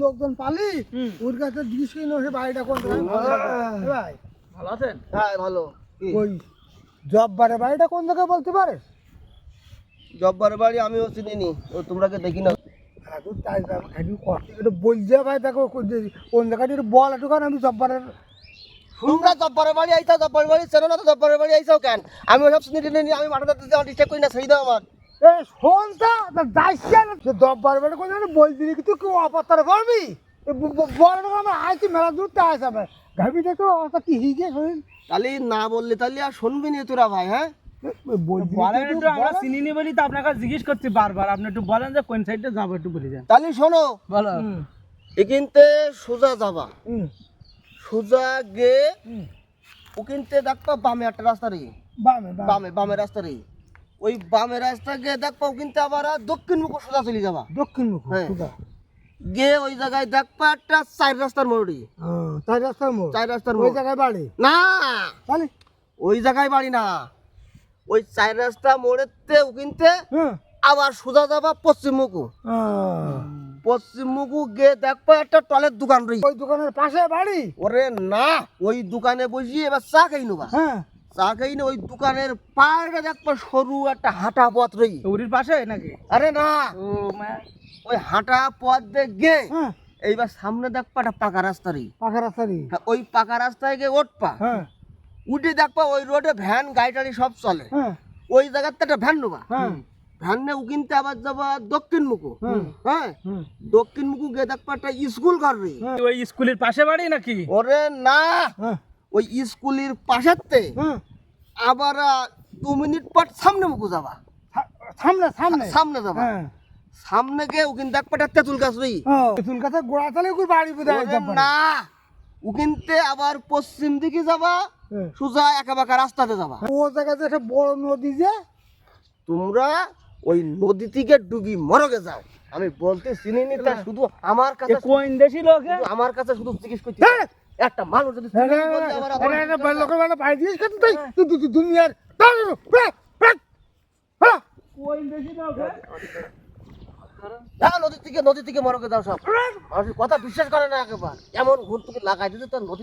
লোকজন পালি ওর কাছে জিজ্ঞেস করে বাড়িটা কোন ভাই ভালো আছেন? হ্যাঁ ভালো। ওই জব্বারের বাড়িটা কোন জায়গায় বলতে পারে? জব্বারের বাড়ি আমিও চিনি নি, ও তোমরাকে দেখি না। বলছে ভাই দেখো কোন জায়গায় বল একটু কারণ আমি জব্বারের তোমরা জব্বারের বাড়ি আইসাও, জব্বারের বাড়ি চেনো না তো জব্বারের বাড়ি আইসাও কেন? আমি ওসব চিনি নি, আমি মাথাটা ডিস্টার্ব করি না, সেই দাও আমার। জব্বার বাড়ি কোন জায়গায় বলছি কি তুই কেউ অপাত্তার পারবি বল আমার আইছি মেলা দূরতে আইসাবে ভাবি দেখো কি হিগে শরীর তাহলে না বললে তাহলে আর শুনবি নি তোরা ভাই। হ্যাঁ বলেন একটু, আমরা চিনি বলি তো আপনাকে জিজ্ঞেস করছি বারবার, আপনি একটু বলেন যে কোন সাইডে যাবো একটু বলে যান। তাহলে শোনো, বলো। এখানতে সোজা যাবা, সোজা গে ওখানতে দেখবা বামে একটা রাস্তা রে, বামে বামে রাস্তা রে, ওই বামে রাস্তা গিয়ে দেখবা ওখানতে আবার দক্ষিণ মুখ সোজা চলে যাবা। দক্ষিণ মুখ গে ওই জায়গায় দেখবা একটা চার রাস্তার মোড়ি, চার রাস্তার মোড়, চার রাস্তার ওই মোড় জায়গায় বাড়ি না, তাহলে ওই জায়গায় বাড়ি না, ওই চার রাস্তা মোড়েতে ওখানতে আবার সোজা যাবা পশ্চিম মুখ, পশ্চিম মুখ গে দেখবা একটা টলের দোকান রই, ওই দোকানের পাশে বাড়ি। ওরে না, ওই দোকানে বসিয়ে এবার চা খাই নেবা, চা খাই না, ওই দোকানের পাড়ে দেখবা সরু একটা হাঁটা পথ রই, ওরির পাশে নাকি? আরে না, ওই হাঁটা পথ গে এইবার সামনে দেখবা একটা পাকা রাস্তা রই, পাকা রাস্তা রে। ওই পাকা রাস্তায় গিয়ে উঠবা, উঠে দেখবা ওই রোডে ভ্যান গাড়ি টাড়ি সব চলে, ওই জায়গাতে একটা ভ্যান নেবা, ভ্যান নে উকিনতে আবার যাবা দক্ষিণ মুখ, হ্যাঁ দক্ষিণ মুখ গিয়ে দেখবা একটা স্কুল ঘর রই। ওই স্কুলের পাশে বাড়ি নাকি? ওরে না, ওই স্কুলের পাশেতে আবার 2 মিনিট পর সামনে মুখ যাবা, সামনে সামনে সামনে যাবা, সামনে গিয়ে ওখানে দেখবা একটা তেঁতুল গাছ রই, তেঁতুল গাছে গোড়া তালে ওই বাড়ি বোধহয় না, ওখানতে আবার পশ্চিম দিকে যাবা, সোজা একা বাঁকা রাস্তাতে যাবা, ও জায়গাতে একটা বড় নদী যে, তোমরা ওই নদী থেকে ডুবি মরগে যাও। আমি বলতে চিনি নি, তা শুধু আমার কাছে কোন দেশি লোক আমার কাছে শুধু জিজ্ঞেস করতে একটা মানুষ যদি দুনিয়ার নদী থেকে মরগে যাও সব। মানুষের কথা বিশ্বাস করে না, একেবারে এমন ঘুর থেকে লাগাই দিতে তোর নদী